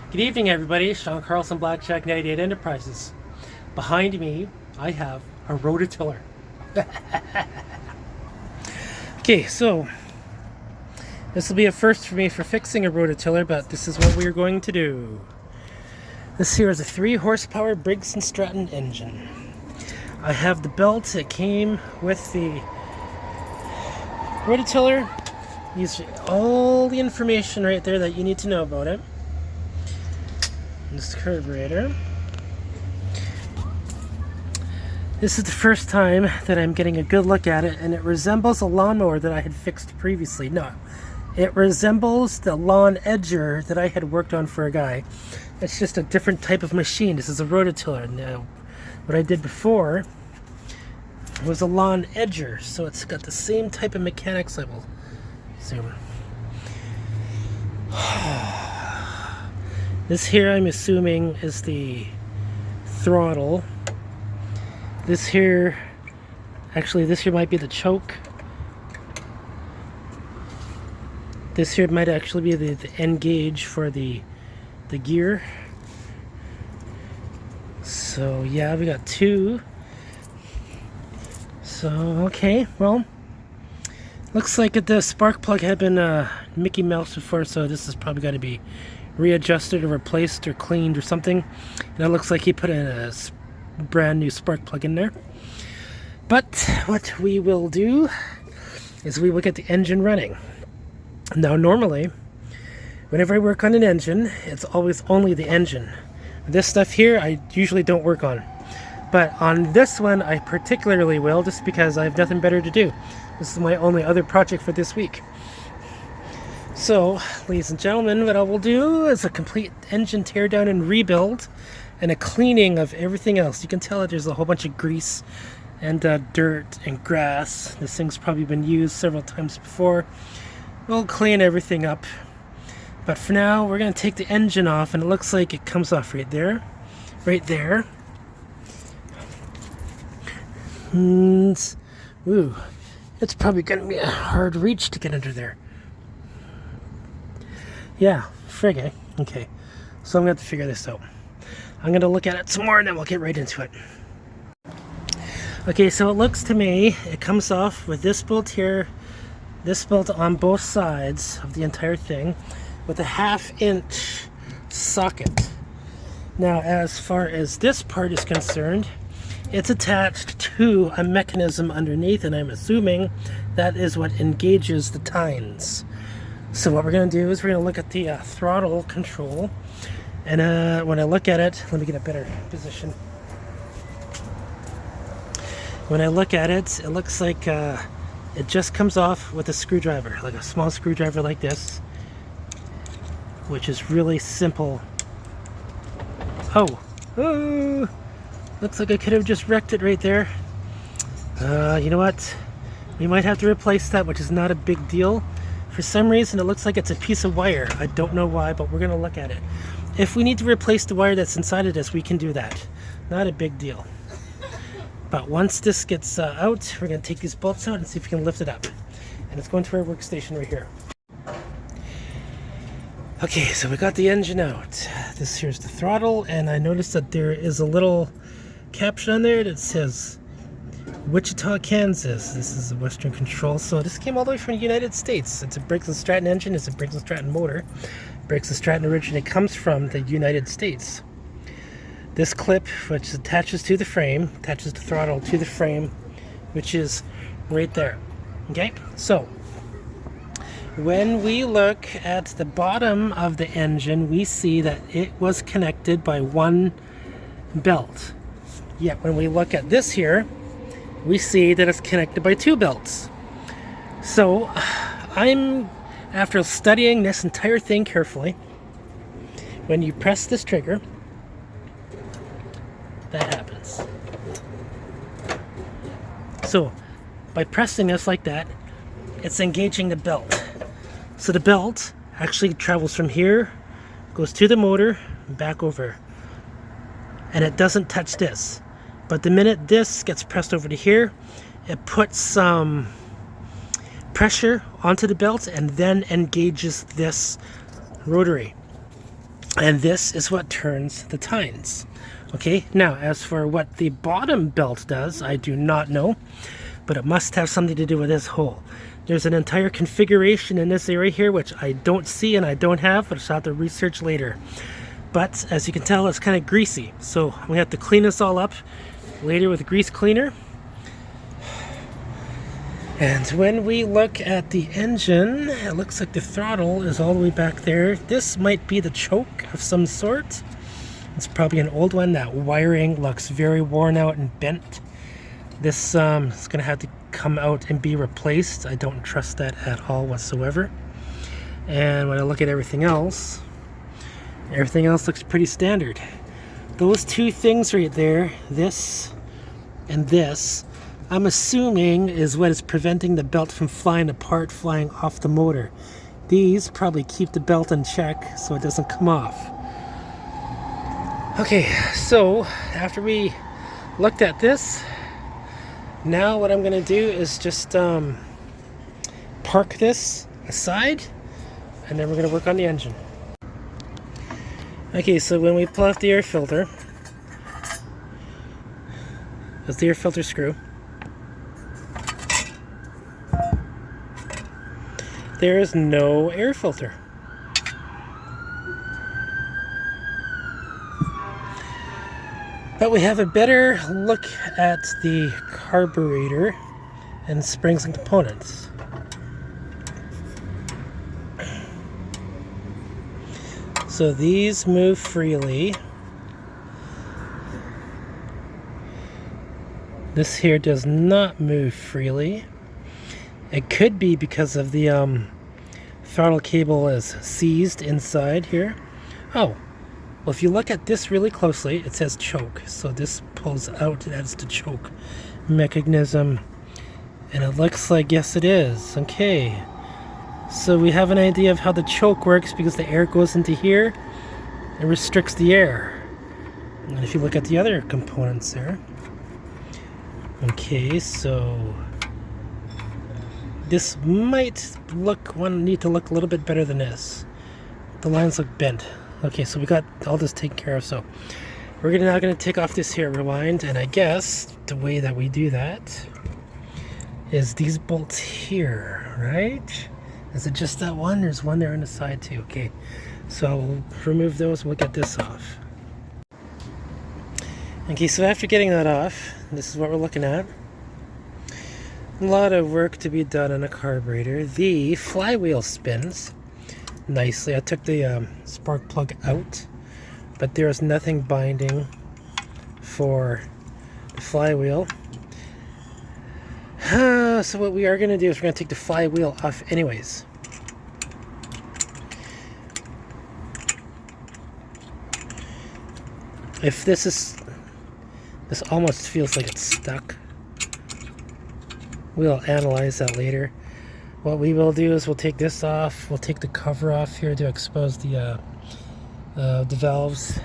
Good evening, everybody. Sean Carlson, Blackjack 98 Enterprises. Behind me, I have a rototiller. Okay, so this will be a first for me for fixing a rototiller, but this is what we are going to do. This here is a 3 horsepower Briggs and Stratton engine. I have the belt that came with the rototiller. These are all the information right there that you need to know about it. This carburetor. This is the first time that I'm getting a good look at it, and it resembles a lawnmower that I had fixed previously. No, it resembles the lawn edger that I had worked on for a guy. It's just a different type of machine. This is a rototiller. Now, what I did before was a lawn edger, so it's got the same type of mechanics level. So, this here I'm assuming is the throttle. This here, actually this here might be the choke. This here might actually be the end gauge for the gear. So yeah, we got 2. So okay, well, looks like the spark plug had been Mickey Mouse before, so this is probably got to be readjusted or replaced or cleaned or something. And it looks like he put in a brand new spark plug in there. But what we will do is we will get the engine running. Now normally, whenever I work on an engine, it's always only the engine. This stuff here I usually don't work on. But on this one I particularly will, just because I have nothing better to do. This is my only other project for this week. So, ladies and gentlemen, what I will do is a complete engine teardown and rebuild, and a cleaning of everything else. You can tell that there's a whole bunch of grease and dirt and grass. This thing's probably been used several times before. We'll clean everything up. But for now, we're going to take the engine off, and it looks like it comes off right there. Right there. Ooh, it's probably going to be a hard reach to get under there. Yeah, frig, eh? Okay, so I'm going to have to figure this out. I'm going to look at it some more and then we'll get right into it. Okay, so it looks to me, it comes off with this bolt here, this bolt on both sides of the entire thing, with a 1/2 inch socket. Now, as far as this part is concerned, it's attached to a mechanism underneath, and I'm assuming that is what engages the tines. So what we're going to do is we're going to look at the throttle control, and when I look at it, let me get a better position. When I look at it, it looks like it just comes off with a screwdriver, like a small screwdriver like this, which is really simple. Oh, looks like I could have just wrecked it right there. You know what? We might have to replace that, which is not a big deal. For some reason, it looks like it's a piece of wire. I don't know why, but we're going to look at it. If we need to replace the wire that's inside of this, we can do that. Not a big deal. But once this gets out, we're going to take these bolts out and see if we can lift it up. And it's going to our workstation right here. Okay, so we got the engine out. This here's the throttle, and I noticed that there is a little caption on there that says Wichita, Kansas. This is a Western Control. So this came all the way from the United States. It's a Briggs and Stratton engine. It's a Briggs and Stratton motor. Briggs and Stratton originally comes from the United States. This clip, which attaches to the frame, attaches the throttle to the frame, which is right there. Okay, so when we look at the bottom of the engine, we see that it was connected by one belt. Yet when we look at this here, we see that it's connected by 2 belts. So after studying this entire thing carefully, when you press this trigger, that happens. So by pressing this like that, it's engaging the belt. So the belt actually travels from here, goes to the motor, and back over. And it doesn't touch this. But the minute this gets pressed over to here, it puts some pressure onto the belt and then engages this rotary. And this is what turns the tines. Okay, now as for what the bottom belt does, I do not know, but it must have something to do with this hole. There's an entire configuration in this area here which I don't see and I don't have, but I'll have to research later. But as you can tell, it's kind of greasy, so we have to clean this all up later with a grease cleaner. And when we look at the engine, it looks like the throttle is all the way back there. This might be the choke of some sort. It's probably an old one. That wiring looks very worn out and bent. This is going to have to come out and be replaced. I don't trust that at all whatsoever. And when I look at everything else looks pretty standard. Those two things right there, this and this, I'm assuming is what is preventing the belt from flying apart, flying off the motor. These probably keep the belt in check so it doesn't come off. Okay, so after we looked at this, now what I'm going to do is just park this aside, and then we're going to work on the engine. Okay, so when we pull off the air filter, that's the air filter screw. There is no air filter. But we have a better look at the carburetor and springs and components. So these move freely. This here does not move freely. It could be because of the throttle cable is seized inside here. Oh, well, if you look at this really closely, it says choke. So this pulls out, that's the choke mechanism. And it looks like, yes, it is. Okay. So we have an idea of how the choke works because the air goes into here. It restricts the air. And if you look at the other components there. Okay, so this might need to look a little bit better than this. The lines look bent. Okay, so we got all this taken care of. So we're now going to take off this here, rewind, and I guess the way that we do that is these bolts here, right? Is it just that one? There's one there on the side too. Okay, so we'll remove those and we'll get this off. Okay, so after getting that off, this is what we're looking at. A lot of work to be done on a carburetor. The flywheel spins nicely. I took the spark plug out, but there is nothing binding for the flywheel. So what we are going to do is we're going to take the flywheel off anyways. If this almost feels like it's stuck. We'll analyze that later. What we will do is we'll take this off. We'll take the cover off here to expose the valves.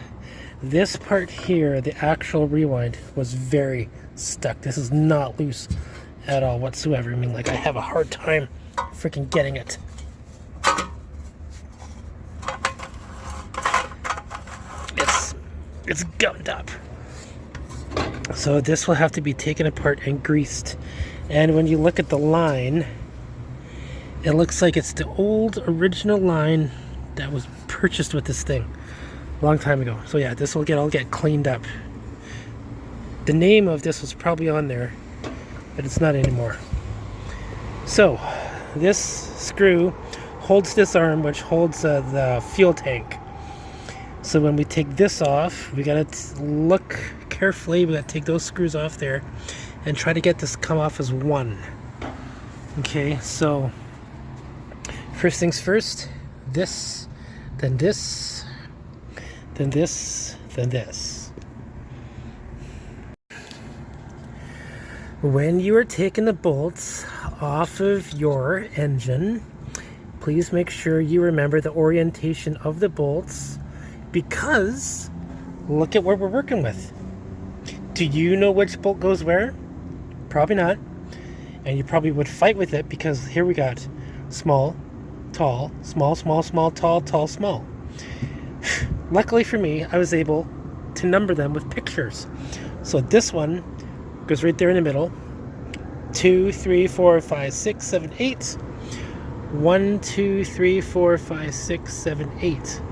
This part here, the actual rewind, was very stuck. This is not loose at all whatsoever. I mean, like, I have a hard time freaking getting it. It's gummed up. So this will have to be taken apart and greased. And when you look at the line, it looks like it's the old original line that was purchased with this thing a long time ago. So yeah, this will all get cleaned up. The name of this was probably on there, but it's not anymore. So this screw holds this arm, which holds the fuel tank. So when we take this off, we gotta look carefully. We gotta take those screws off there and try to get this come off as one. Okay, so first things first, this, then this, then this, then this. When you are taking the bolts off of your engine, please make sure you remember the orientation of the bolts, because look at what we're working with. Do you know which bolt goes where? Probably not. And you probably would fight with it, because here we got small, tall, small, small, small, tall, tall, small. luckily for me, I was able to number them with pictures. So this one goes right there in the middle. 2, 3, 4, 5, 6, 7, 8. 1, 2, 3, 4, 5, 6, 7, 8.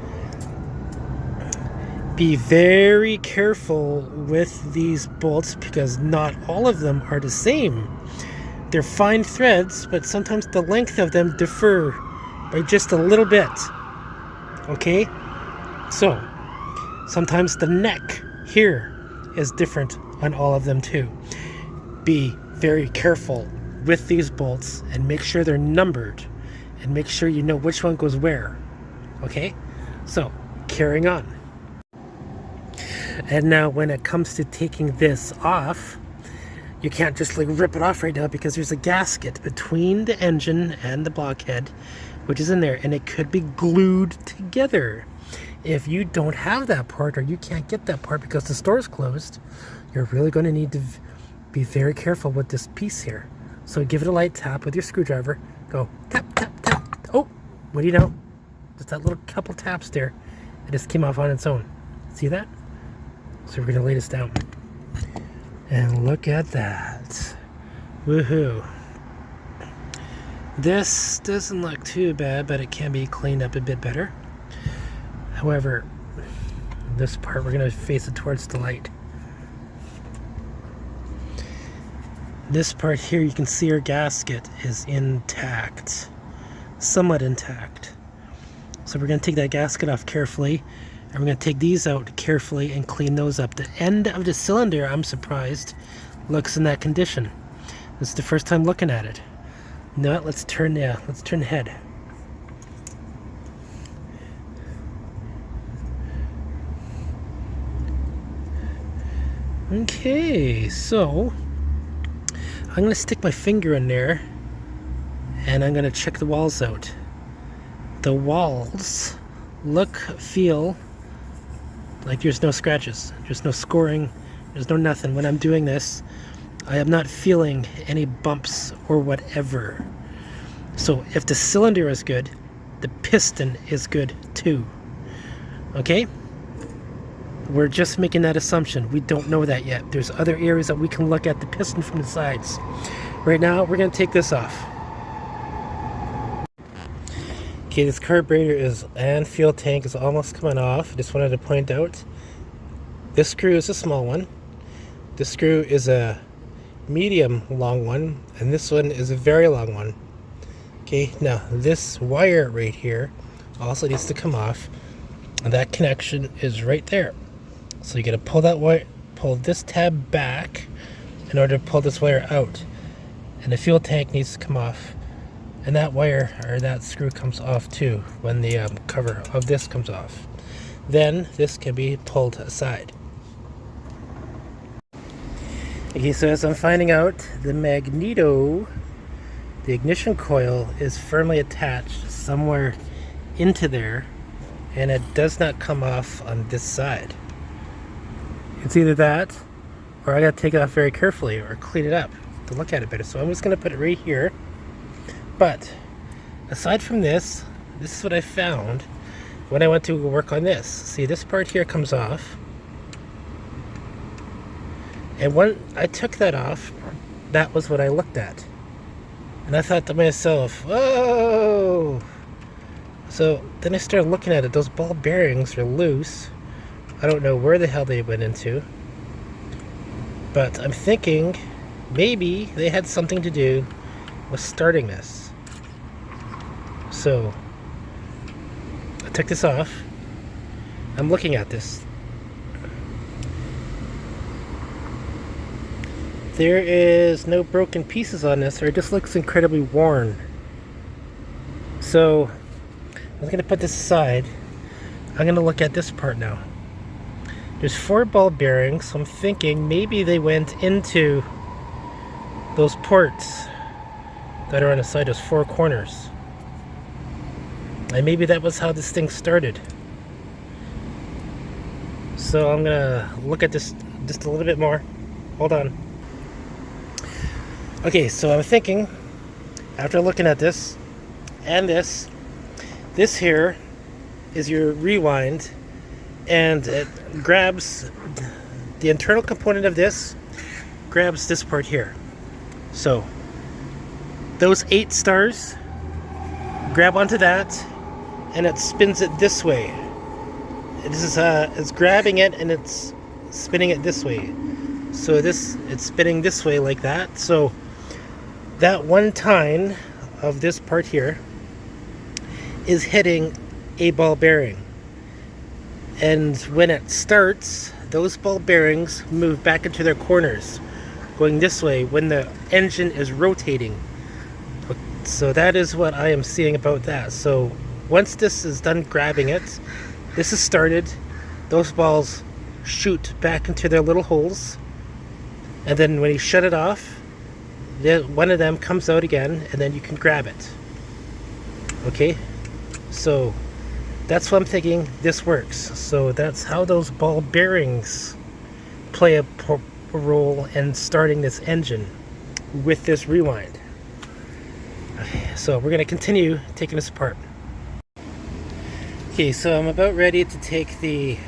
Be very careful with these bolts because not all of them are the same. They're fine threads, but sometimes the length of them differ by just a little bit. Okay? So, sometimes the neck here is different on all of them too. Be very careful with these bolts and make sure they're numbered and make sure you know which one goes where. Okay? So, carrying on. And now when it comes to taking this off, you can't just like rip it off right now because there's a gasket between the engine and the blockhead, which is in there, and it could be glued together. If you don't have that part or you can't get that part because the store's closed, you're really going to need to be very careful with this piece here. So give it a light tap with your screwdriver. Go tap, tap, tap. Oh, what do you know? Just that little couple taps there. It just came off on its own. See that? So we're going to lay this down. And look at that. Woohoo. This doesn't look too bad, but it can be cleaned up a bit better. However, this part, we're going to face it towards the light. This part here, you can see our gasket is intact. Somewhat intact. So we're going to take that gasket off carefully. And we're going to take these out carefully and clean those up. The end of the cylinder, I'm surprised, looks in that condition. This is the first time looking at it. Now let's turn the head. Okay, so I'm going to stick my finger in there and I'm going to check the walls out. The walls feel like there's no scratches, there's no scoring, there's no nothing. When I'm doing this, I am not feeling any bumps or whatever. So if the cylinder is good, the piston is good too. Okay? We're just making that assumption. We don't know that yet. There's other areas that we can look at the piston from the sides. Right now, we're going to take this off. Okay, this carburetor and fuel tank is almost coming off. Just wanted to point out, this screw is a small one. This screw is a medium long one, and this one is a very long one. Okay, now this wire right here also needs to come off, and that connection is right there. So you got to pull that wire, pull this tab back in order to pull this wire out, and the fuel tank needs to come off. And that wire, or that screw, comes off too when the cover of this comes off. Then this can be pulled aside. Okay, so as I'm finding out, the magneto, the ignition coil, is firmly attached somewhere into there, and it does not come off on this side. It's either that, or I gotta take it off very carefully or clean it up to look at it better. So I'm just gonna put it right here. But aside from this, this is what I found when I went to work on this. See, this part here comes off. And when I took that off, that was what I looked at. And I thought to myself, whoa! So then I started looking at it. Those ball bearings are loose. I don't know where the hell they went into. But I'm thinking maybe they had something to do with starting this. So I took this off. I'm looking at this. There is no broken pieces on this, or it just looks incredibly worn. So I'm going to put this aside. I'm going to look at this part now. There's 4 ball bearings, so I'm thinking maybe they went into those ports that are on the side, those 4 corners. And maybe that was how this thing started. So I'm gonna look at this just a little bit more. Hold on. Okay, so I'm thinking, after looking at this and this here is your rewind and it grabs the internal component of this, grabs this part here. So those 8 stars grab onto that, and it spins it this way. It's grabbing it and it's spinning it this way. So it's spinning this way like that. So that one tine of this part here is hitting a ball bearing. And when it starts, those ball bearings move back into their corners, going this way when the engine is rotating. So that is what I am seeing about that. So once this is done grabbing it, this is started, those balls shoot back into their little holes, and then when you shut it off, one of them comes out again, and then you can grab it. Okay, so that's what I'm thinking this works. So that's how those ball bearings play a role in starting this engine with this rewind. So we're going to continue taking this apart. Okay, so I'm about ready to take the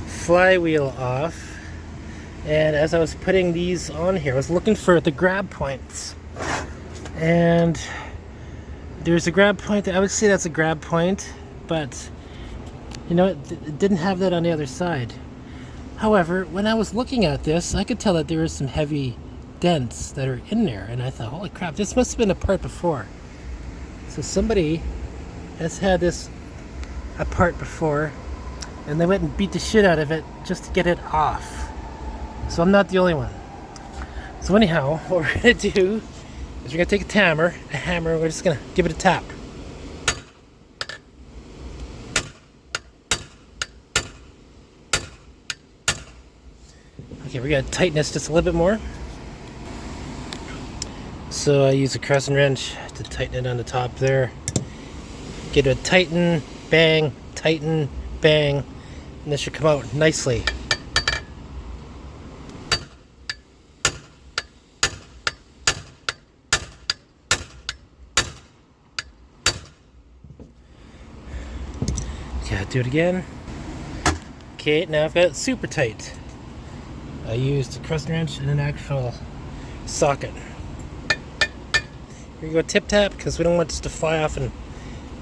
flywheel off, and as I was putting these on here, I was looking for the grab points, and there's a grab point. I would say that's a grab point, but you know, it didn't have that on the other side. However, when I was looking at this, I could tell that there were some heavy dents that are in there, and I thought, holy crap, this must have been a part before. So somebody has had this apart before, and they went and beat the shit out of it just to get it off. So I'm not the only one. So anyhow, what we're gonna do is we're gonna take a hammer, we're just gonna give it a tap. Okay, we're gonna tighten this just a little bit more. So I use a crescent wrench to tighten it on the top there. Get a tighten, bang, tighten, bang, and this should come out nicely. Okay, I'll do it again. Okay, now I've got it super tight. I used a crescent wrench and an actual socket. Here you go, tip tap, because we don't want this to fly off and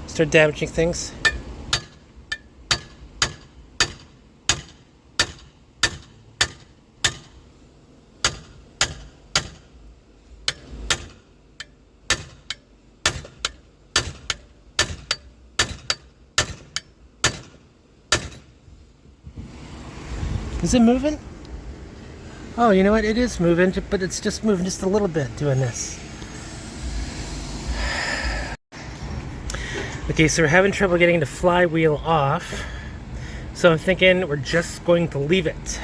start damaging things. Is it moving? Oh, you know what? It is moving, but it's just moving just a little bit doing this. Okay, so we're having trouble getting the flywheel off. So I'm thinking we're just going to leave it.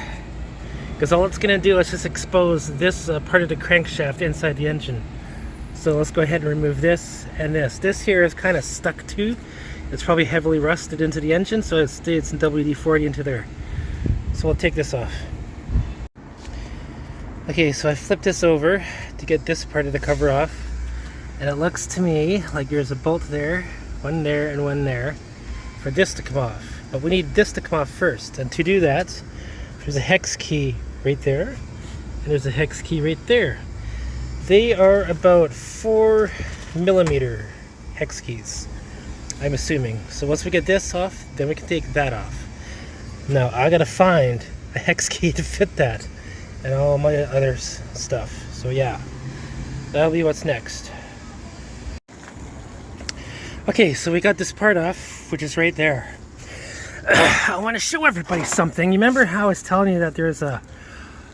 Because all it's going to do is just expose this part of the crankshaft inside the engine. So let's go ahead and remove this and this. This here is kind of stuck too. It's probably heavily rusted into the engine, so it stays in WD-40 into there. So we'll take this off. Okay, so I flipped this over to get this part of the cover off, and it looks to me like there's a bolt there, one there and one there, for this to come off. But we need this to come off first, and to do that, there's a hex key right there, and there's a hex key right there. They are about 4mm hex keys, I'm assuming. So once we get this off, then we can take that off. Now I gotta find a hex key to fit that and all my other stuff. So yeah, that'll be what's next. Okay, so we got this part off, which is right there. I want to show everybody something. You remember how I was telling you that there's a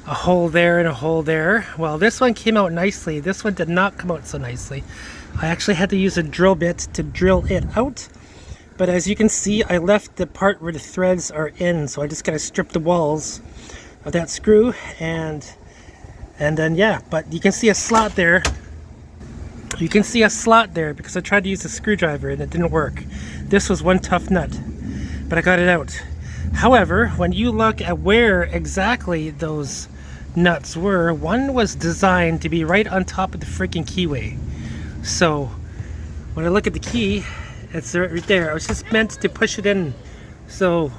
hole there and a hole there? Well, this one came out nicely. This one did not come out so nicely. I actually had to use a drill bit to drill it out. But as you can see, I left the part where the threads are in, so I just gotta strip the walls of that screw, and then yeah, but you can see a slot there. You can see a slot there because I tried to use a screwdriver and it didn't work. This was one tough nut, but I got it out. However, when you look at where exactly those nuts were, one was designed to be right on top of the freaking keyway. So when I look at the key, it's right there. I was just meant to push it in. So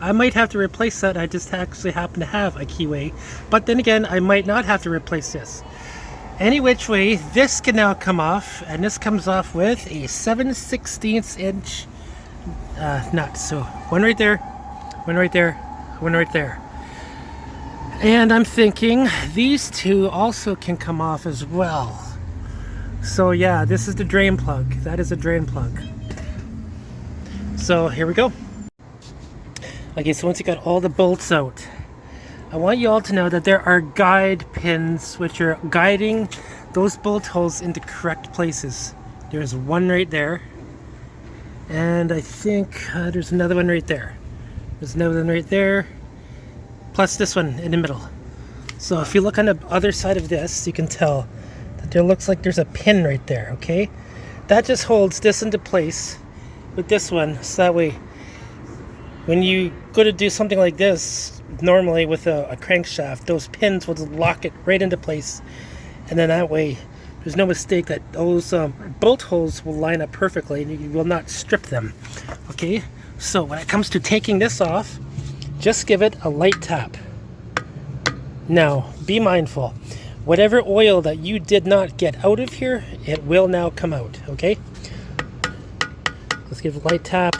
I might have to replace that. I just actually happen to have a keyway. But then again, I might not have to replace this. Any which way, this can now come off, and this comes off with a 7/16 inch nut. So one right there, one right there, one right there. And I'm thinking these two also can come off as well. So yeah, this is the drain plug. That is a drain plug. So here we go. Okay, so once you got all the bolts out, I want you all to know that there are guide pins which are guiding those bolt holes into correct places. There's one right there, and I think there's another one right there. There's another one right there, plus this one in the middle. So if you look on the other side of this, you can tell that there looks like there's a pin right there, okay? That just holds this into place with this one, so that way when you go to do something like this, normally with a crankshaft, those pins will just lock it right into place, and then that way there's no mistake that those bolt holes will line up perfectly and you will not strip them. Okay, so when it comes to taking this off, just give it a light tap. Now be mindful, whatever oil that you did not get out of here, it will now come out. Okay, let's give a light tap.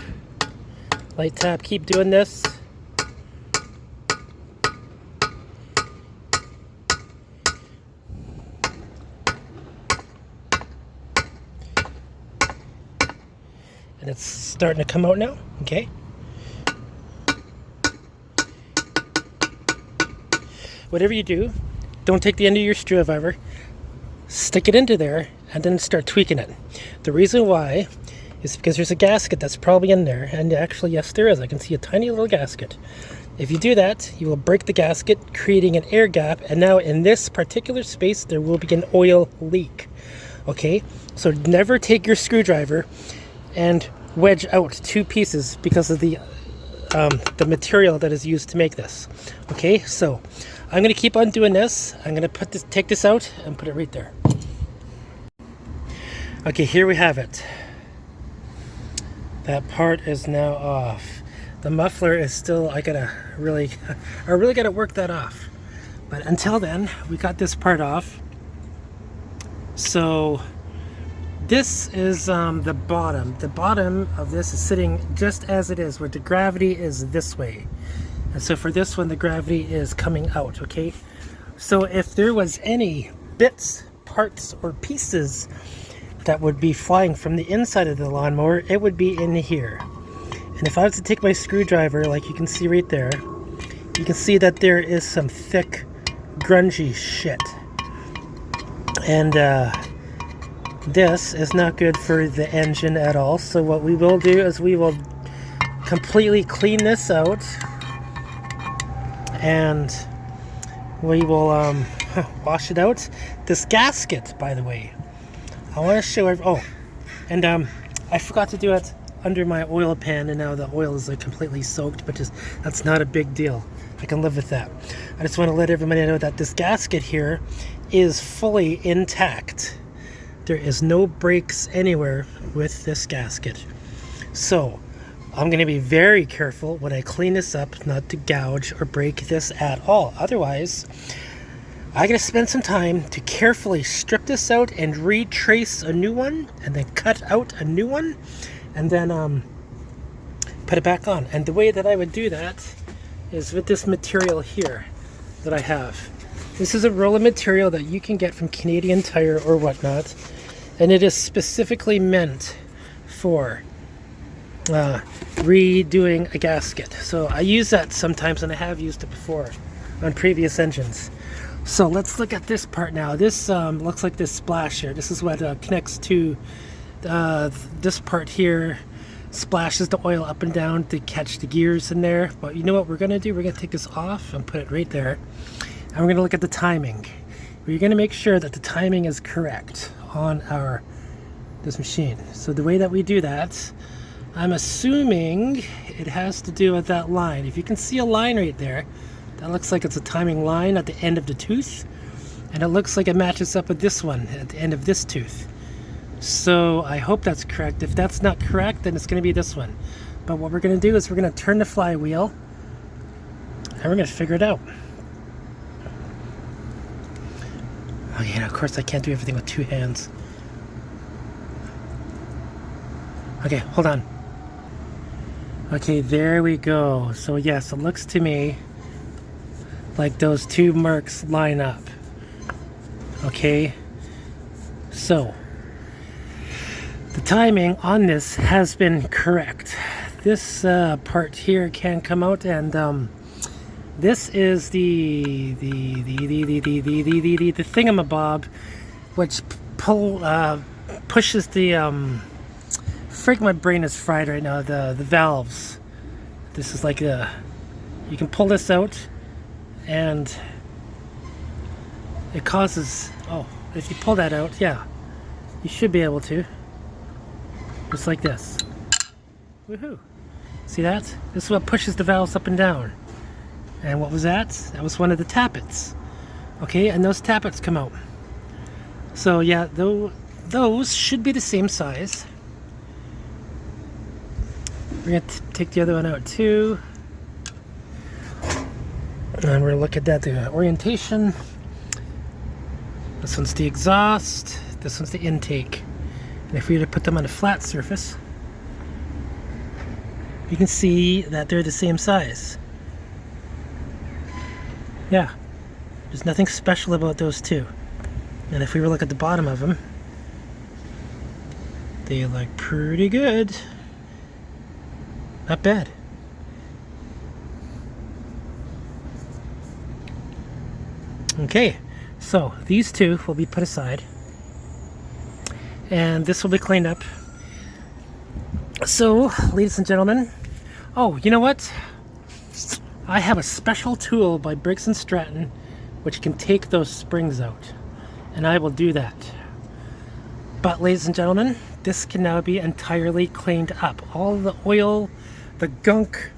Light tap, keep doing this. And it's starting to come out now, okay? Whatever you do, don't take the end of your screwdriver, stick it into there, and then start tweaking it. The reason why is because there's a gasket that's probably in there, and actually yes there is. I can see a tiny little gasket. If you do that, you will break the gasket, creating an air gap, and now in this particular space there will be an oil leak. Okay, so never take your screwdriver and wedge out two pieces because of the material that is used to make this. Okay, so I'm going to keep on doing this. I'm going to take this out and put it right there. Okay, here we have it. That part is now off. The muffler is still, I really gotta work that off. But until then, we got this part off. So this is the bottom. The bottom of this is sitting just as it is, where the gravity is this way. And so for this one, the gravity is coming out, okay? So if there was any bits, parts, or pieces that would be flying from the inside of the lawnmower, it would be in here. And if I was to take my screwdriver, like you can see right there, you can see that there is some thick, grungy shit. And this is not good for the engine at all. So what we will do is we will completely clean this out, and we will wash it out. This gasket, by the way, I want to show I forgot to do it under my oil pan, and now the oil is completely soaked, but that's not a big deal. I can live with that. I just want to let everybody know that this gasket here is fully intact. There is no breaks anywhere with this gasket. So I'm going to be very careful when I clean this up not to gouge or break this at all. Otherwise, I gotta spend some time to carefully strip this out and retrace a new one, and then cut out a new one, and then put it back on. And the way that I would do that is with this material here that I have. This is a roll of material that you can get from Canadian Tire or whatnot, and it is specifically meant for redoing a gasket. So I use that sometimes, and I have used it before on previous engines. So let's look at this part now. This looks like this splash here. This is what connects to this part here. Splashes the oil up and down to catch the gears in there. But you know what we're going to do? We're going to take this off and put it right there. And we're going to look at the timing. We're going to make sure that the timing is correct on this machine. So the way that we do that, I'm assuming it has to do with that line. If you can see a line right there, that looks like it's a timing line at the end of the tooth, and it looks like it matches up with this one at the end of this tooth. So I hope that's correct. If that's not correct, then it's going to be this one. But what we're going to do is we're going to turn the flywheel And we're gonna figure it out. Okay, now of course I can't do everything with two hands. Okay, hold on. Okay, there we go. So yes, it looks to me like those two marks line up. Okay, so the timing on this has been correct. This part here can come out, and this is the thingamabob, which pushes the frig, my brain is fried right now. The valves. This is like you can pull this out, and it causes. Oh, if you pull that out, yeah, you should be able to. Just like this. Woohoo! See that? This is what pushes the valves up and down. And what was that? That was one of the tappets. Okay, and those tappets come out. So yeah, those should be the same size. We're going to take the other one out too. And we're going to look at that, the orientation. This one's the exhaust. This one's the intake. And if we were to put them on a flat surface, you can see that they're the same size. Yeah, there's nothing special about those two. And if we were to look at the bottom of them, they look pretty good. Not bad. Okay, so these two will be put aside, and this will be cleaned up. So, ladies and gentlemen, oh, you know what? I have a special tool by Briggs and Stratton which can take those springs out, and I will do that. But ladies and gentlemen, this can now be entirely cleaned up. All the oil, the gunk,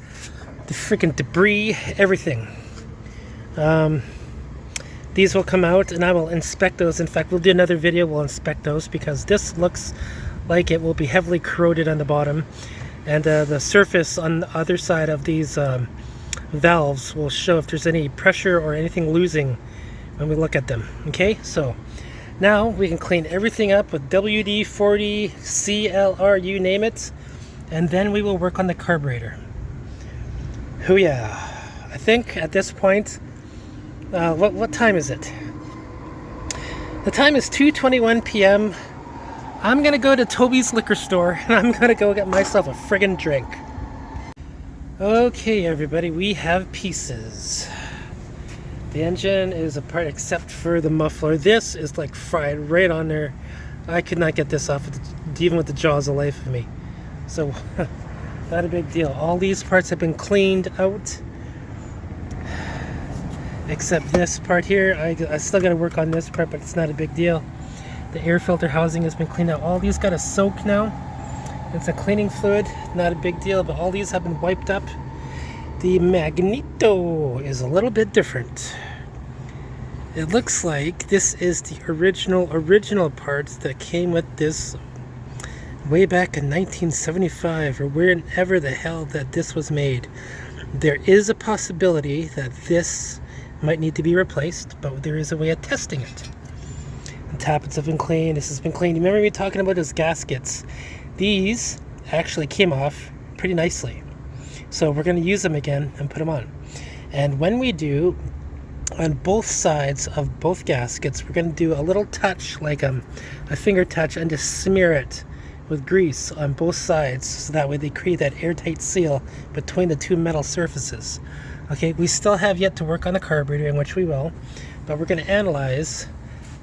the freaking debris, everything. These will come out and I will inspect those. In fact, we'll do another video, we'll inspect those, because this looks like it will be heavily corroded on the bottom, and the surface on the other side of these valves will show if there's any pressure or anything losing when we look at them. Okay, so now we can clean everything up with WD-40, CLR, you name it, and then we will work on the carburetor. Oh yeah, I think at this point, what time is it? The time is 2:21 p.m. I'm gonna go to Toby's liquor store and I'm gonna go get myself a friggin' drink. Okay, everybody, we have pieces. The engine is apart except for the muffler. This is like fried right on there. I could not get this off, even with the jaws of life of me. So, not a big deal. All these parts have been cleaned out, except this part here. I still got to work on this part, but it's not a big deal. The air filter housing has been cleaned out. All these got to soak now. It's a cleaning fluid, not a big deal, but all these have been wiped up. The magneto is a little bit different. It looks like this is the original parts that came with this way back in 1975, or wherever the hell that this was made. There is a possibility that this might need to be replaced, but there is a way of testing it. The tappets have been cleaned. This has been cleaned. You remember me talking about those gaskets? These actually came off pretty nicely. So we're going to use them again and put them on. And when we do, on both sides of both gaskets, we're going to do a little touch, like a finger touch, and just smear it with grease on both sides, so that way they create that airtight seal between the two metal surfaces. Okay, we still have yet to work on the carburetor, in which we will, but we're going to analyze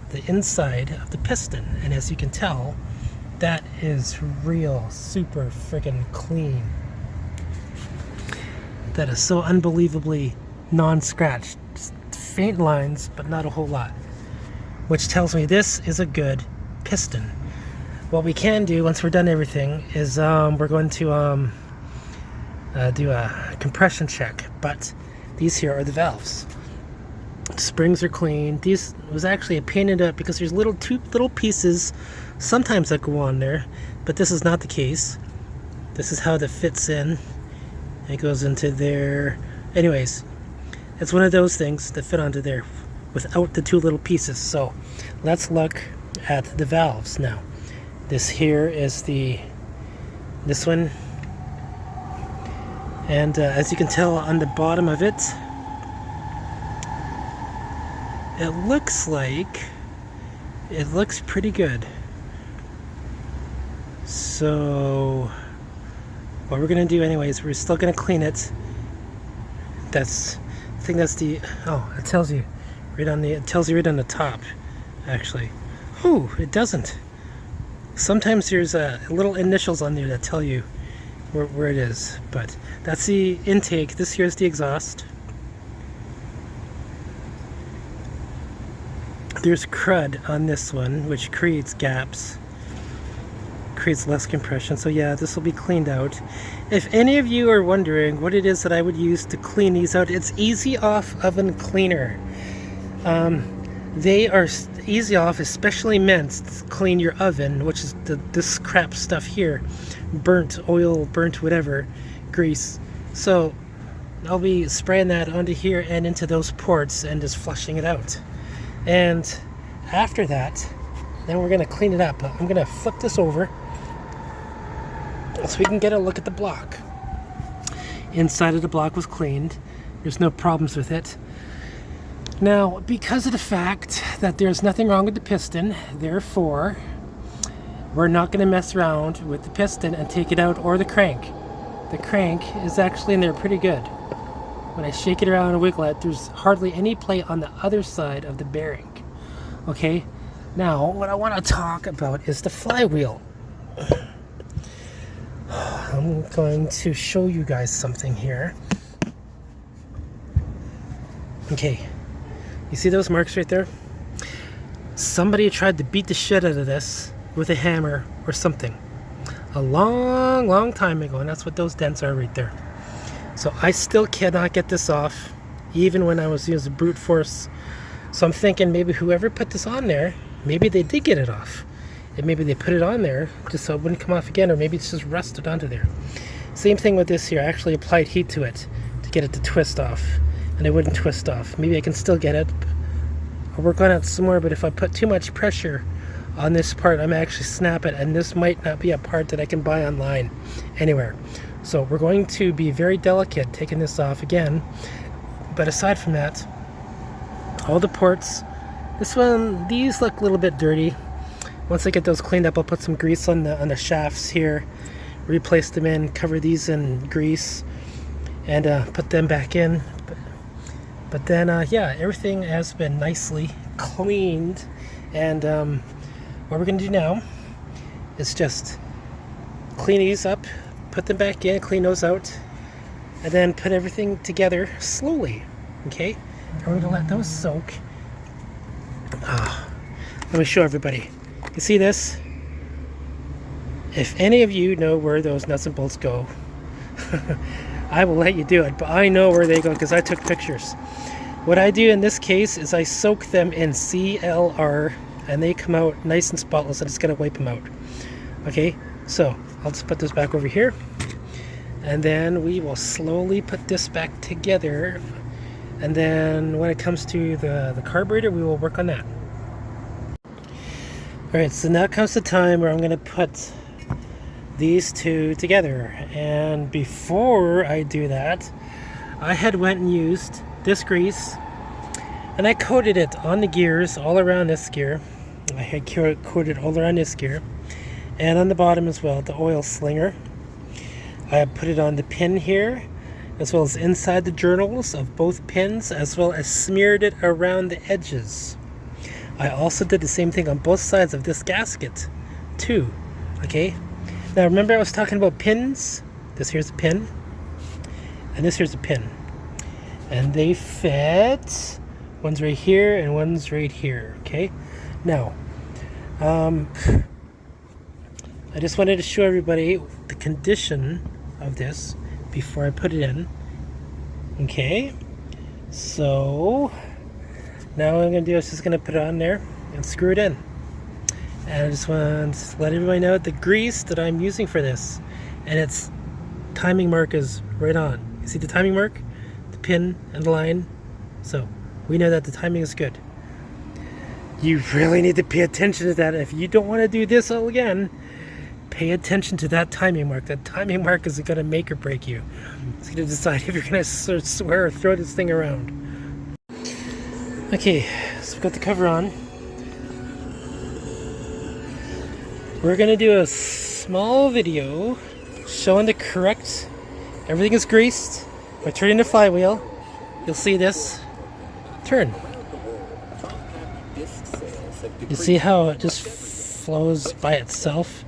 the inside of the piston. And as you can tell, that is real super freaking clean. That is so unbelievably non-scratched. Just faint lines, but not a whole lot. Which tells me this is a good piston. What we can do once we're done everything is we're going to do a compression check. But these here are the valves. Springs are clean. These was actually a pain in the, because there's two little pieces sometimes that go on there, but this is not the case. This is how that fits in. It goes into there. Anyways, it's one of those things that fit onto there without the two little pieces. So let's look at the valves now. This here is this one, and as you can tell on the bottom of it, it looks pretty good. So what we're gonna do anyways, we're still gonna clean it. I think that's the, oh, it tells you right on the top, actually. Oh, it doesn't. Sometimes there's little initials on there that tell you where it is, but that's the intake. This here's the exhaust. There's crud on this one, which creates gaps, creates less compression. So yeah, this will be cleaned out. If any of you are wondering what it is that I would use to clean these out, it's Easy Off Oven Cleaner. They are easy off, especially meant to clean your oven, which is this crap stuff here, burnt oil, burnt whatever, grease. So I'll be spraying that onto here and into those ports and just flushing it out. And after that, then we're going to clean it up. I'm going to flip this over so we can get a look at the block. Inside of the block was cleaned. There's no problems with it. Now, because of the fact that there's nothing wrong with the piston, therefore, we're not going to mess around with the piston and take it out, or the crank. The crank is actually in there pretty good. When I shake it around and wiggle it, there's hardly any play on the other side of the bearing. Okay, now what I want to talk about is the flywheel. I'm going to show you guys something here. Okay, you see those marks right there? Somebody tried to beat the shit out of this with a hammer or something a long time ago, and that's what those dents are right there. So I still cannot get this off, even when I was using brute force. So I'm thinking maybe whoever put this on there, maybe they did get it off. And maybe they put it on there just so it wouldn't come off again, or maybe it's just rusted onto there. Same thing with this here. I actually applied heat to it to get it to twist off, and it wouldn't twist off. Maybe I can still get it. I'll work on it some more, but if I put too much pressure on this part, I may actually snap it, and this might not be a part that I can buy online anywhere. So we're going to be very delicate taking this off again. But aside from that, all the ports, these look a little bit dirty. Once I get those cleaned up, I'll put some grease on the shafts here, replace them in, cover these in grease, and put them back in. But then, yeah, everything has been nicely cleaned. And what we're going to do now is just clean these up, put them back in, clean those out, and then put everything together slowly. Okay? And we're going to let those soak. Let me show everybody. You see this? If any of you know where those nuts and bolts go, I will let you do it, but I know where they go because I took pictures. What I do in this case is I soak them in CLR, and they come out nice and spotless. I just gotta wipe them out. Okay, so I'll just put this back over here, and then we will slowly put this back together, and then when it comes to the carburetor, we will work on that. Alright, so now comes the time where I'm going to put these two together. And before I do that, I had went and used this grease, and I coated it on the gears all around this gear. I had coated all around this gear, and on the bottom as well, the oil slinger. I put it on the pin here, as well as inside the journals of both pins, as well as smeared it around the edges. I also did the same thing on both sides of this gasket too. Okay, now remember I was talking about pins? This here's a pin, and this here's a pin, and they fit. One's right here and one's right here. Okay, now I just wanted to show everybody the condition of this before I put it in. Okay, so now what I'm going to do is just going to put it on there and screw it in. And I just want to let everybody know the grease that I'm using for this, and its timing mark is right on. You see the timing mark? The pin and the line So we know that the timing is good. You really need to pay attention to that. If you don't want to do this all again, pay attention to that timing mark. That timing mark is going to make or break you. It's going to decide if you're going to swear or throw this thing around. Okay, so we've got the cover on. We're going to do a small video showing the correct, everything is greased. By turning the flywheel, you'll see this turn. You see how it just flows by itself?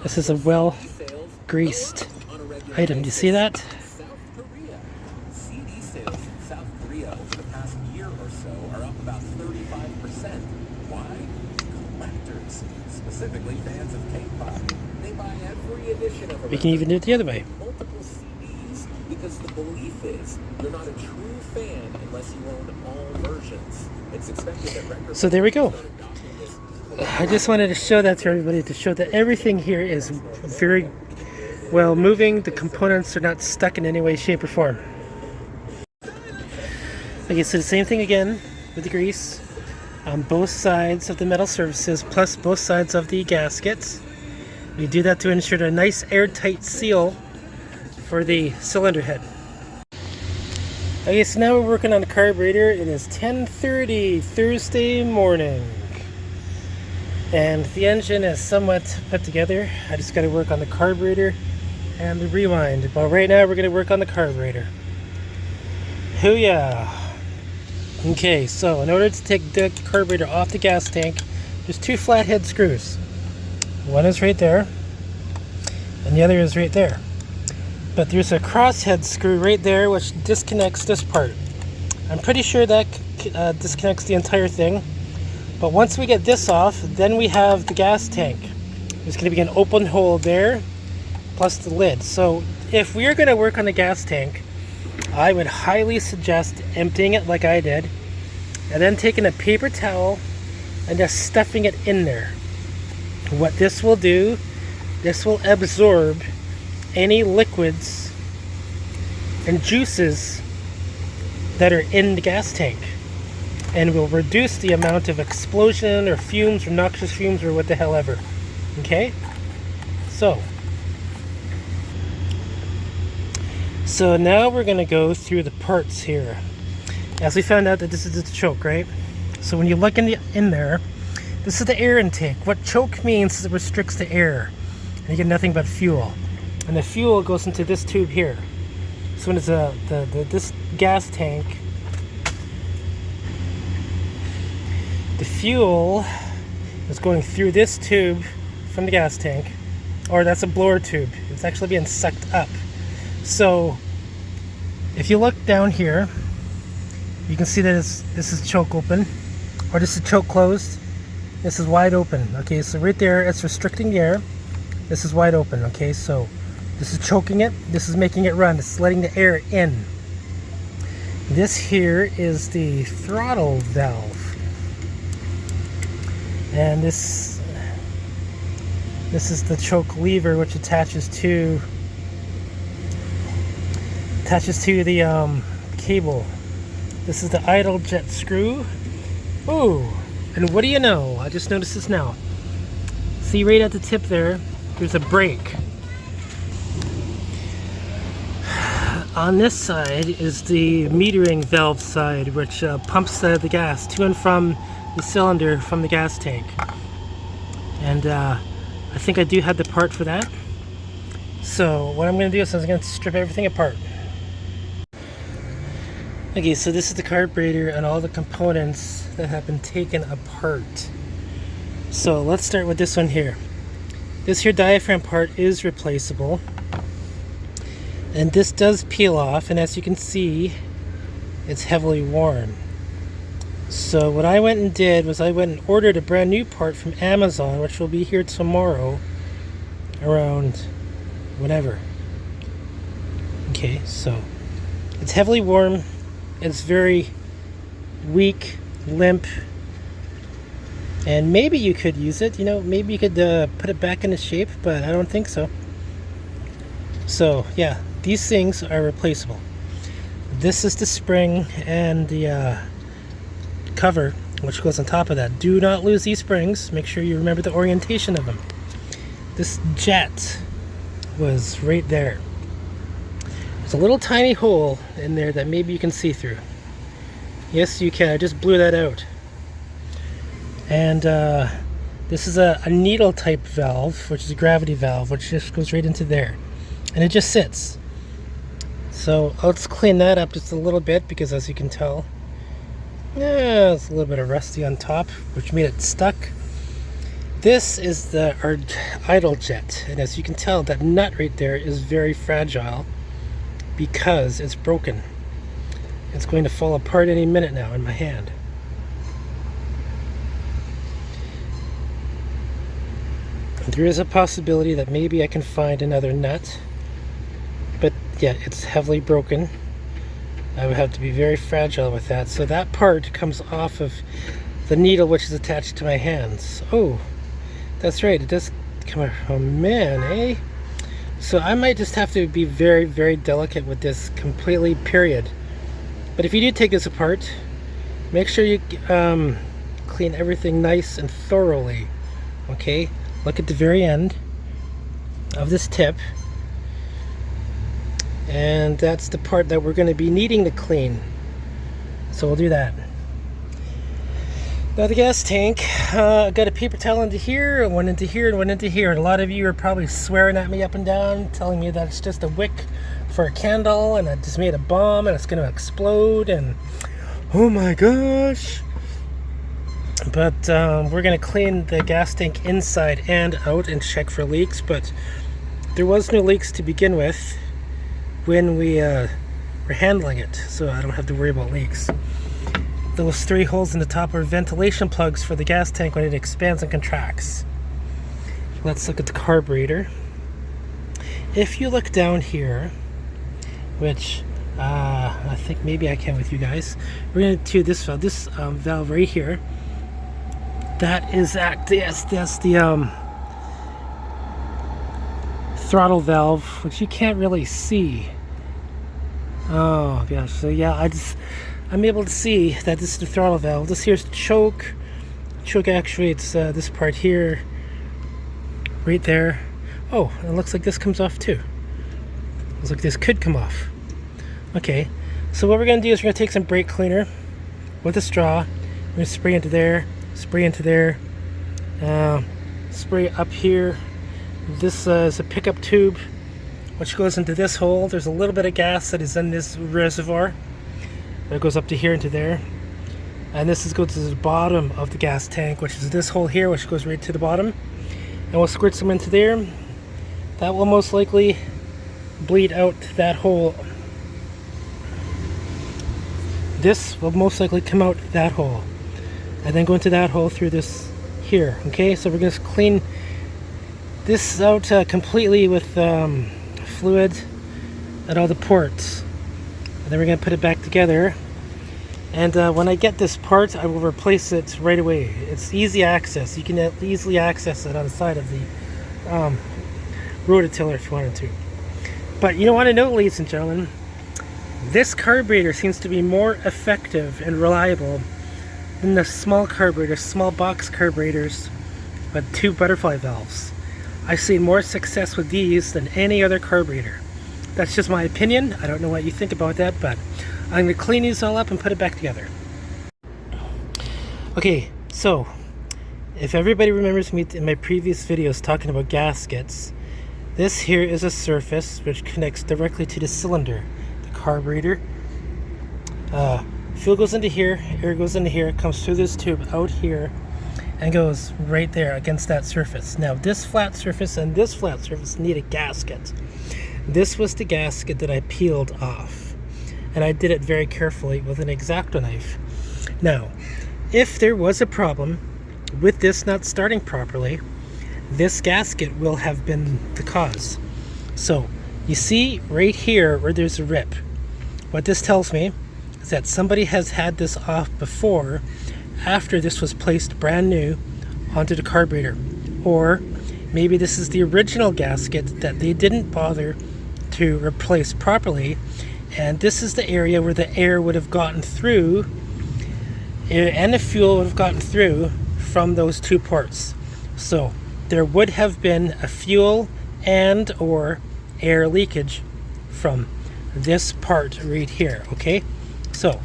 This is a well greased item. Do you see that? Specifically fans of K-pop. They buy every edition of We can even do it the other way. multiple CDs because the belief is you're not a true fan unless you own all versions. It's expected that records. So there we go. I just wanted to show that to everybody, to show that everything here is very well moving. The components are not stuck in any way, shape, or form. Okay, so the same thing again with the grease on both sides of the metal surfaces, plus both sides of the gaskets. We do that to ensure a nice airtight seal for the cylinder head. Okay, so now we're working on the carburetor. It is 10:30 Thursday morning, and the engine is somewhat put together. I just got to work on the carburetor and the rewind, but right now we're going to work on the carburetor. Hoo-yah! Okay, so in order to take the carburetor off the gas tank, there's two flathead screws. One is right there, and the other is right there. But there's a crosshead screw right there which disconnects this part. I'm pretty sure that disconnects the entire thing. But once we get this off, then we have the gas tank. There's going to be an open hole there, plus the lid. So if we're going to work on the gas tank, I would highly suggest emptying it like I did, and then taking a paper towel and just stuffing it in there. What this will do, this will absorb any liquids and juices that are in the gas tank, and will reduce the amount of explosion or fumes or noxious fumes or what the hell ever. Okay? So now we're going to go through the parts here. As we found out that this is the choke, right? So when you look in there, this is the air intake. What choke means is it restricts the air, and you get nothing but fuel. And the fuel goes into this tube here. So when it's this gas tank, the fuel is going through this tube from the gas tank, or that's a blower tube. It's actually being sucked up. So if you look down here, you can see that this is choke open, or this is choke closed. This is wide open. Okay, so right there it's restricting the air. This is wide open. Okay, so this is choking it. This is making it run. It's letting the air in. This here is the throttle valve, and this is the choke lever, which attaches to the cable. This is the idle jet screw. Ooh, and what do you know? I just noticed this now. See right at the tip there, there's a brake. On this side is the metering valve side, which pumps the gas to and from the cylinder from the gas tank. And I think I do have the part for that. So what I'm going to do is I'm going to strip everything apart. Okay, so this is the carburetor and all the components that have been taken apart. So let's start with this one here. This here diaphragm part is replaceable, and this does peel off, and as you can see, it's heavily worn. So what I went and did was I went and ordered a brand new part from Amazon, which will be here tomorrow around whenever. Okay, so it's heavily worn. It's very weak, limp, and maybe you could use it. You know, maybe you could put it back into shape, but I don't think so. So yeah, these things are replaceable. This is the spring and the cover, which goes on top of that. Do not lose these springs. Make sure you remember the orientation of them. This jet was right there. There's a little tiny hole in there that maybe you can see through. Yes, you can. I just blew that out. And this is a needle type valve, which is a gravity valve, which just goes right into there. And it just sits. So let's clean that up just a little bit, because as you can tell, yeah, it's a little bit of rusty on top, which made it stuck. This is our idle jet, and as you can tell, that nut right there is very fragile because it's broken. It's going to fall apart any minute now in my hand. There is a possibility that maybe I can find another nut, but yeah, it's heavily broken. I would have to be very fragile with that. So that part comes off of the needle which is attached to my hands. Oh, that's right, it does come off. Oh man, eh? So I might just have to be very, very delicate with this completely, period. But if you do take this apart, make sure you clean everything nice and thoroughly. Okay? Look at the very end of this tip. And that's the part that we're going to be needing to clean. So we'll do that. Now the gas tank, I got a paper towel into here, one into here, and one into here. And a lot of you are probably swearing at me up and down, telling me that it's just a wick for a candle, and I just made a bomb, and it's going to explode, and oh my gosh. But we're going to clean the gas tank inside and out and check for leaks. But there was no leaks to begin with when we were handling it, so I don't have to worry about leaks. Those 3 holes in the top are ventilation plugs for the gas tank when it expands and contracts. Let's look at the carburetor. If you look down here, which I think maybe I can with you guys, we're going to this valve right here. That is that's the throttle valve, which you can't really see. Oh gosh, so yeah, I'm able to see that this is the throttle valve. This here's the choke. Choke actuates this part here, right there. Oh, it looks like this comes off too. Looks like this could come off. Okay, so what we're gonna do is we're gonna take some brake cleaner with a straw. We're gonna spray into there, spray into there, spray up here. This is a pickup tube which goes into this hole. There's a little bit of gas that is in this reservoir that goes up to here into there, and this goes to the bottom of the gas tank, which is this hole here, which goes right to the bottom, and we'll squirt some into there. That will most likely bleed out that hole. This will most likely come out that hole and then go into that hole through this here. Okay, so we're going to clean this out completely with fluid at all the ports, and then we're going to put it back together. And when I get this part, I will replace it right away. It's easy access. You can easily access it on the side of the rotatiller if you wanted to. But you don't want to know, ladies and gentlemen, this carburetor seems to be more effective and reliable than the small carburetors, small box carburetors with 2 butterfly valves. I've seen more success with these than any other carburetor. That's just my opinion. I don't know what you think about that, but I'm going to clean these all up and put it back together. Okay, so if everybody remembers me in my previous videos talking about gaskets, this here is a surface which connects directly to the cylinder, the carburetor. Fuel goes into here, air goes into here, comes through this tube out here, and goes right there against that surface. Now this flat surface and this flat surface need a gasket. This was the gasket that I peeled off, and I did it very carefully with an X-Acto knife. Now, if there was a problem with this not starting properly, this gasket will have been the cause. So, you see right here where there's a rip. What this tells me is that somebody has had this off before, after this was placed brand new onto the carburetor. Or maybe this is the original gasket that they didn't bother to replace properly, And this is the area where the air would have gotten through, and the fuel would have gotten through from those two ports. So there would have been a fuel and or air leakage from this part right here. Okay, so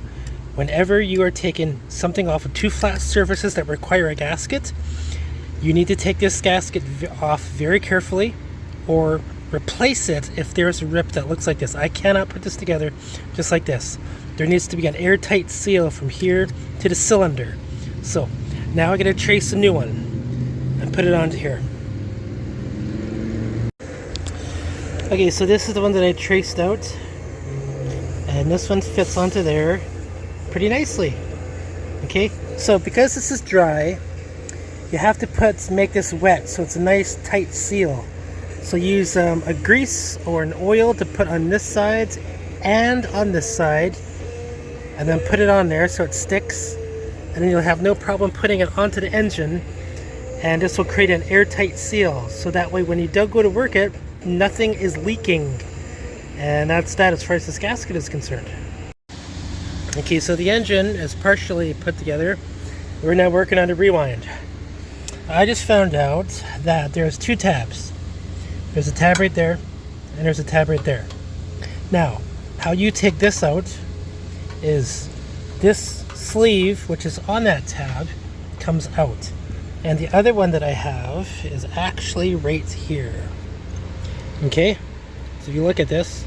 whenever you are taking something off of two flat surfaces that require a gasket, you need to take this gasket off very carefully, or replace it if there's a rip that looks like this. I cannot put this together just like this. There needs to be an airtight seal from here to the cylinder. So now I'm going to trace a new one and put it onto here. Okay, so this is the one that I traced out, and this one fits onto there pretty nicely. Okay, so because this is dry, you have to make this wet so it's a nice tight seal. So use a grease or an oil to put on this side and on this side, and then put it on there so it sticks, and then you'll have no problem putting it onto the engine, and this will create an airtight seal, so that way when you do go to work it, nothing is leaking. And that's that as far as this gasket is concerned. Okay, so the engine is partially put together. We're now working on the rewind. I just found out that there's two tabs. There's a tab right there, and there's a tab right there. Now, how you take this out is this sleeve, which is on that tab, comes out. And the other one that I have is actually right here. Okay, so if you look at this,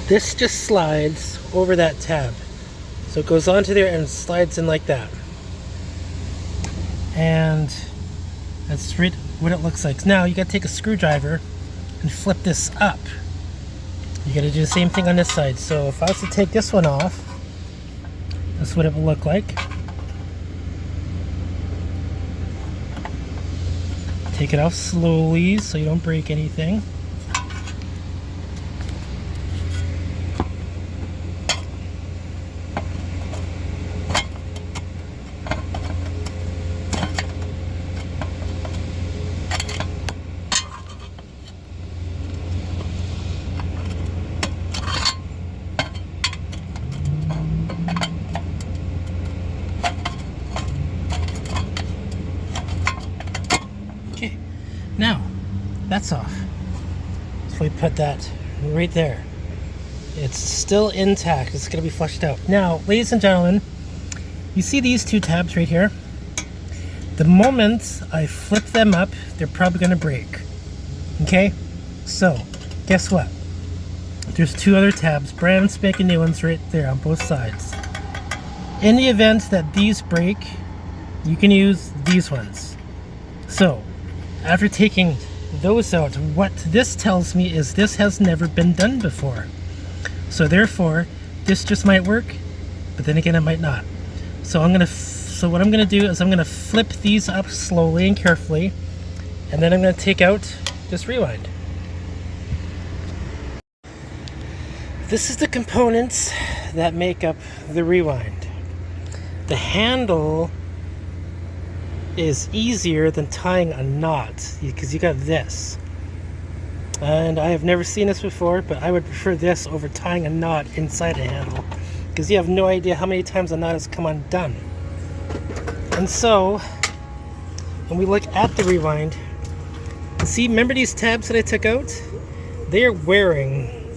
this just slides over that tab. So it goes onto there and slides in like that. And that's right what it looks like. Now you gotta take a screwdriver and flip this up. You gotta do the same thing on this side. So if I was to take this one off, that's what it will look like. Take it off slowly so you don't break anything. Now, that's off. So we put that right there. It's still intact. It's going to be flushed out. Now, ladies and gentlemen, you see these two tabs right here? The moment I flip them up, they're probably going to break. Okay? So, guess what? There's two other tabs, brand spanking new ones right there on both sides. In the event that these break, you can use these ones. So, after taking those out, what this tells me is this has never been done before. So therefore, this just might work, but then again it might not. So what I'm gonna do is I'm gonna flip these up slowly and carefully, and then I'm gonna take out this rewind. This is the components that make up the rewind. The handle is easier than tying a knot because you got this, and I have never seen this before, but I would prefer this over tying a knot inside a handle because you have no idea how many times a knot has come undone. And so when we look at the rewind, see, remember these tabs that I took out? They are wearing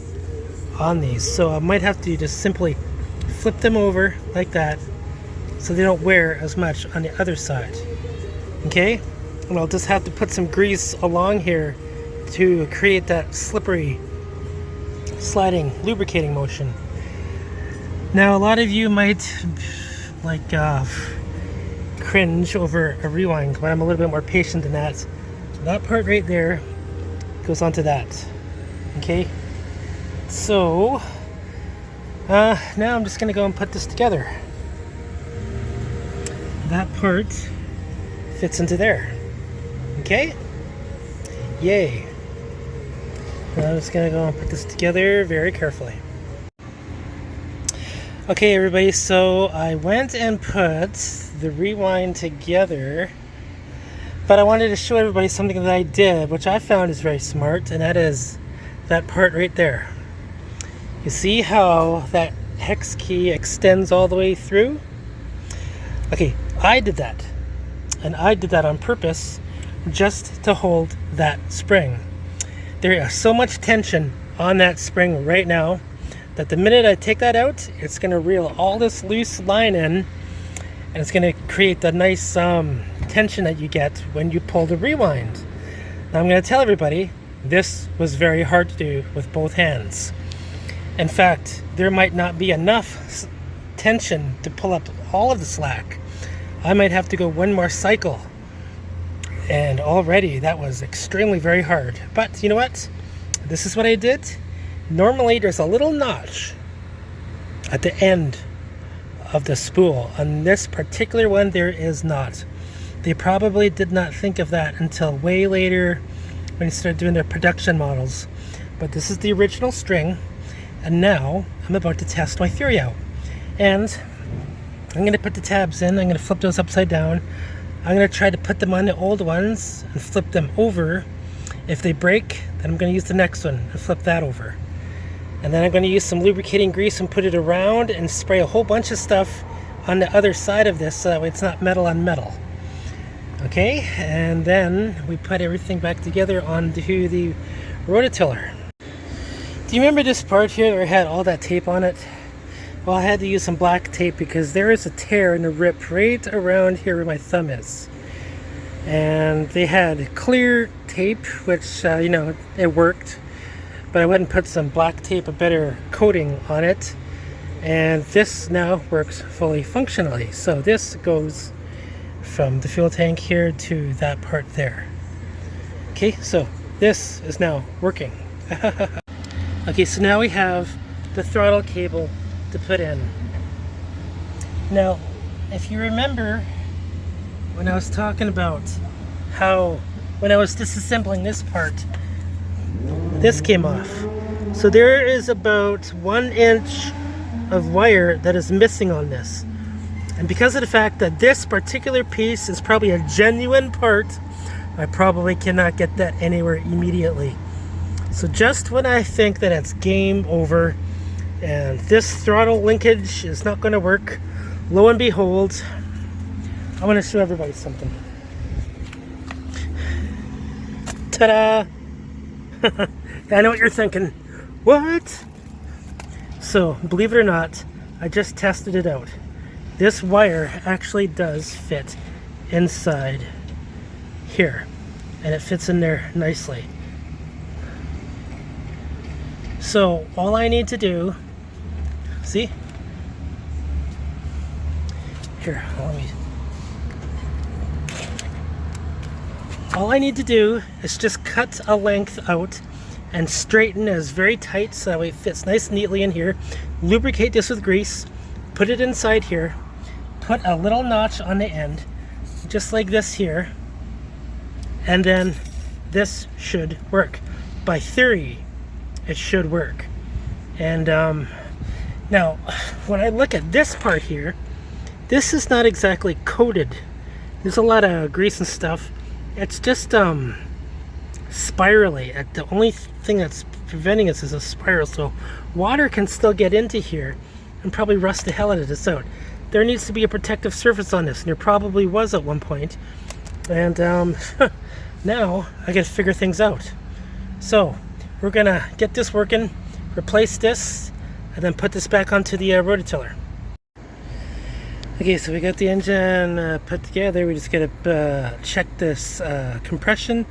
on these, so I might have to just simply flip them over like that so they don't wear as much on the other side. Okay, and I'll just have to put some grease along here to create that slippery, sliding, lubricating motion. Now, a lot of you might cringe over a rewind, but I'm a little bit more patient than that. That part right there goes onto that. Okay, so now I'm just gonna go and put this together. That part fits into there. Okay? Yay. Now I'm just gonna go and put this together very carefully. Okay, everybody, so I went and put the rewind together, but I wanted to show everybody something that I did, which I found is very smart, and that is that part right there. You see how that hex key extends all the way through? Okay, I did that. And I did that on purpose just to hold that spring. There is so much tension on that spring right now that the minute I take that out, it's going to reel all this loose line in, and it's going to create the nice tension that you get when you pull the rewind. Now I'm going to tell everybody, this was very hard to do with both hands. In fact, there might not be enough tension to pull up all of the slack. I might have to go one more cycle. And already that was extremely very hard. But you know what? This is what I did. Normally there's a little notch at the end of the spool. On this particular one, there is not. They probably did not think of that until way later when they started doing their production models. But this is the original string. And now I'm about to test my theory out. And I'm going to put the tabs in. I'm going to flip those upside down. I'm going to try to put them on the old ones and flip them over. If they break, then I'm going to use the next one and flip that over. And then I'm going to use some lubricating grease and put it around and spray a whole bunch of stuff on the other side of this so that way it's not metal on metal. Okay, and then we put everything back together onto the rototiller. Do you remember this part here where it had all that tape on it? Well, I had to use some black tape because there is a tear and a rip right around here where my thumb is. And they had clear tape, which, it worked. But I went and put some black tape, a better coating on it. And this now works fully functionally. So this goes from the fuel tank here to that part there. Okay, so this is now working. Okay, so now we have the throttle cable to put in. Now, if you remember when I was talking about how when I was disassembling this part, this came off. So there is about 1 inch of wire that is missing on this. And because of the fact that this particular piece is probably a genuine part, I probably cannot get that anywhere immediately. So just when I think that it's game over and this throttle linkage is not going to work, lo and behold, I want to show everybody something. Ta-da! I know what you're thinking. What? So, believe it or not, I just tested it out. This wire actually does fit inside here, and it fits in there nicely. So all I need to do, see? Here, all I need to do is just cut a length out and straighten it very tight so that way it fits nice and neatly in here. Lubricate this with grease, put it inside here, put a little notch on the end, just like this here, and then this should work. By theory, it should work. And now, when I look at this part here, this is not exactly coated. There's a lot of grease and stuff. It's just spirally. The only thing that's preventing us is a spiral, so water can still get into here and probably rust the hell out of this out. There needs to be a protective surface on this, and there probably was at one point. And now I gotta figure things out. So we're gonna get this working, replace this, and then put this back onto the rototiller. Okay, so we got the engine put together. We just gotta check this compression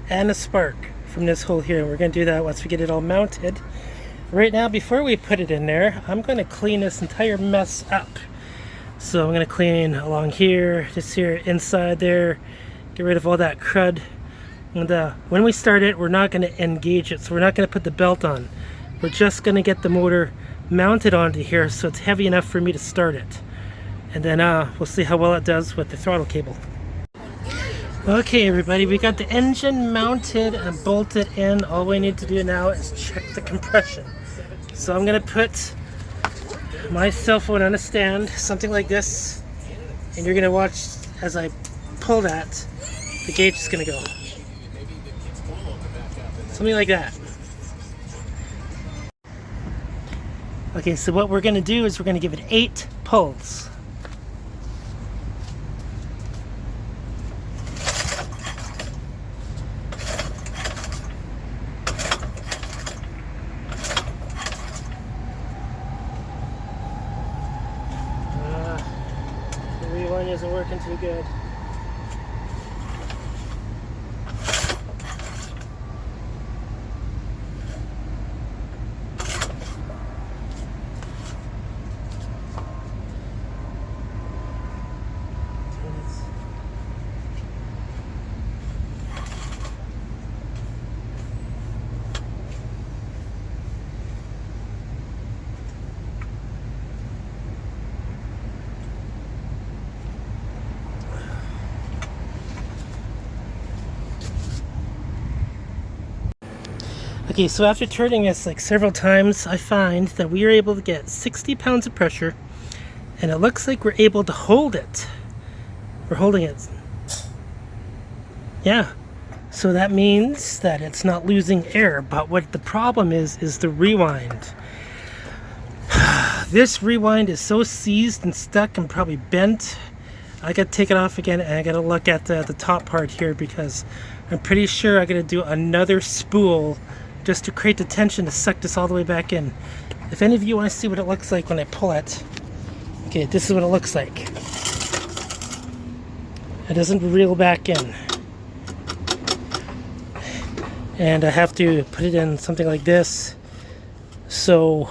and a spark from this hole here. We're gonna do that once we get it all mounted. Right now, before we put it in there, I'm gonna clean this entire mess up. So I'm gonna clean along here, just here, inside there, get rid of all that crud. And when we start it, we're not gonna engage it, so we're not gonna put the belt on. We're just gonna get the motor mounted onto here so it's heavy enough for me to start it. And then we'll see how well it does with the throttle cable. Okay, everybody, we got the engine mounted and bolted in. All we need to do now is check the compression. So I'm gonna put my cell phone on a stand, something like this, and you're gonna watch as I pull that, the gauge is gonna go. Something like that. Okay, so what we're gonna do is we're gonna give it 8 pulls. The rewind isn't working too good. Okay, so after turning this like several times, I find that we are able to get 60 pounds of pressure, and it looks like we're able to hold it. We're holding it. Yeah, so that means that it's not losing air, but what the problem is the rewind. This rewind is so seized and stuck and probably bent. I gotta take it off again, and I gotta look at the top part here, because I'm pretty sure I gotta do another spool just to create the tension to suck this all the way back in. If any of you want to see what it looks like when I pull it, okay, this is what it looks like. It doesn't reel back in. And I have to put it in something like this. So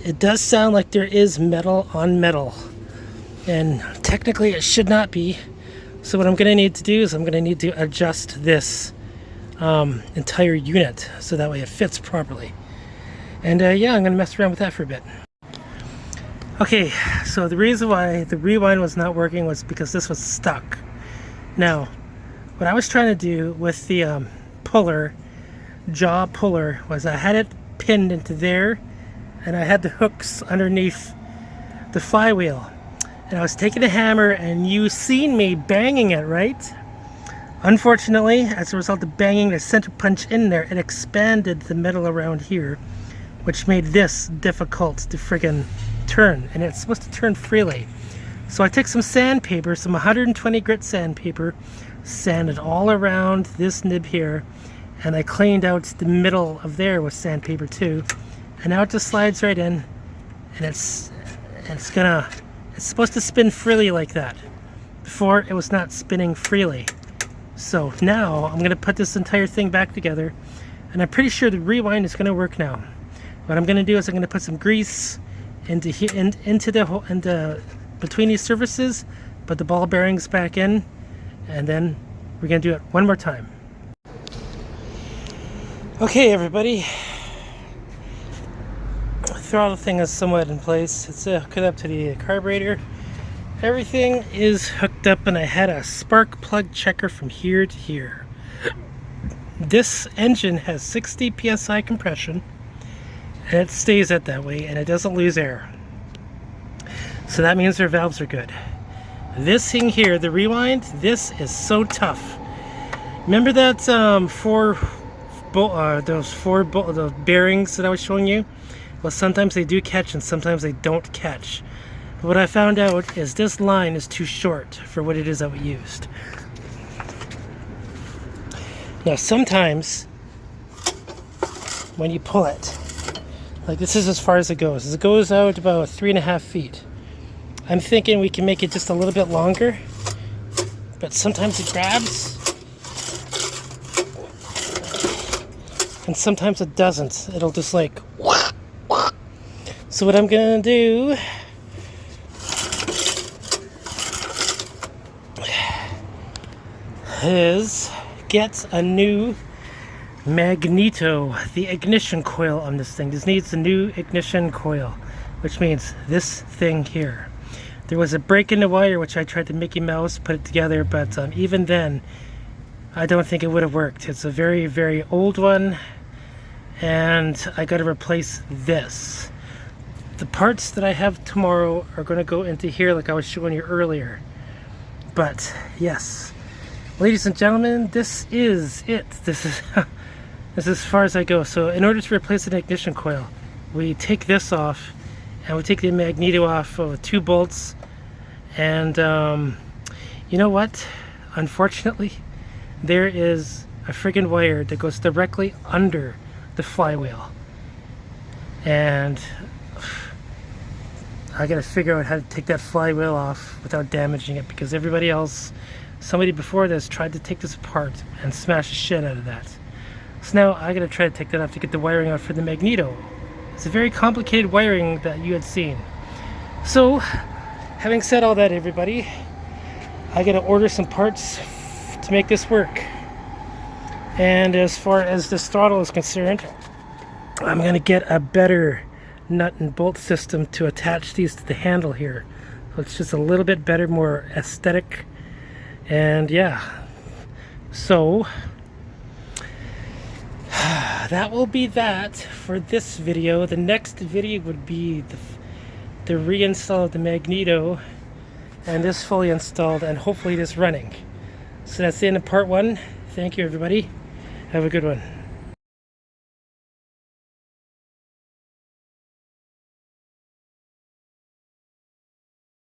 it does sound like there is metal on metal. And technically it should not be. So what I'm going to need to do is I'm going to need to adjust this entire unit so that way it fits properly. And yeah, I'm going to mess around with that for a bit. Okay, so the reason why the rewind was not working was because this was stuck. Now, what I was trying to do with the jaw puller, was I had it pinned into there, and I had the hooks underneath the flywheel. And I was taking a hammer, and you seen me banging it, right? Unfortunately, as a result of banging the center punch in there, it expanded the metal around here, which made this difficult to friggin' turn, and it's supposed to turn freely. So I took some sandpaper, some 120 grit sandpaper, sanded all around this nib here, and I cleaned out the middle of there with sandpaper too. And now it just slides right in, and it's supposed to spin freely like that. Before, it was not spinning freely. So now I'm going to put this entire thing back together, and I'm pretty sure the rewind is going to work now. What I'm going to do is I'm going to put some grease into between these surfaces, put the ball bearings back in, and then we're going to do it one more time. Okay, everybody. The throttle thing is somewhat in place. It's hooked up to the carburetor. Everything is hooked up, and I had a spark plug checker from here to here. This engine has 60 psi compression, and it stays at that way, and it doesn't lose air. So that means their valves are good. This thing here, the rewind, this is so tough. Remember that those bearings that I was showing you? Well, sometimes they do catch and sometimes they don't catch. But what I found out is this line is too short for what it is that we used. Now sometimes when you pull it, like this is as far as it goes. It goes out about 3.5 feet. I'm thinking we can make it just a little bit longer, but sometimes it grabs and sometimes it doesn't. It'll just like wah, wah. So what I'm gonna do is get a new magneto, the ignition coil on this thing. This needs a new ignition coil, which means this thing here. There was a break in the wire which I tried to Mickey Mouse put it together, but even then I don't think it would have worked. It's a very, very old one, and I got to replace this. The parts that I have tomorrow are going to go into here like I was showing you earlier. But yes, ladies and gentlemen, this is it. This is as far as I go. So in order to replace an ignition coil, we take this off, and we take the magneto off with 2 bolts. And you know what? Unfortunately, there is a friggin' wire that goes directly under the flywheel. And I gotta figure out how to take that flywheel off without damaging it, because everybody else, somebody before this, tried to take this apart and smash the shit out of that. So now I gotta try to take that off to get the wiring out for the magneto. It's a very complicated wiring that you had seen. So, having said all that, everybody, I gotta order some parts to make this work. And as far as this throttle is concerned, I'm gonna get a better nut and bolt system to attach these to the handle here. So it's just a little bit better, more aesthetic. And yeah, so that will be that for this video. The next video would be the reinstall of the magneto, and this fully installed, and hopefully this running. So that's the end of part 1. Thank you, everybody. Have a good one.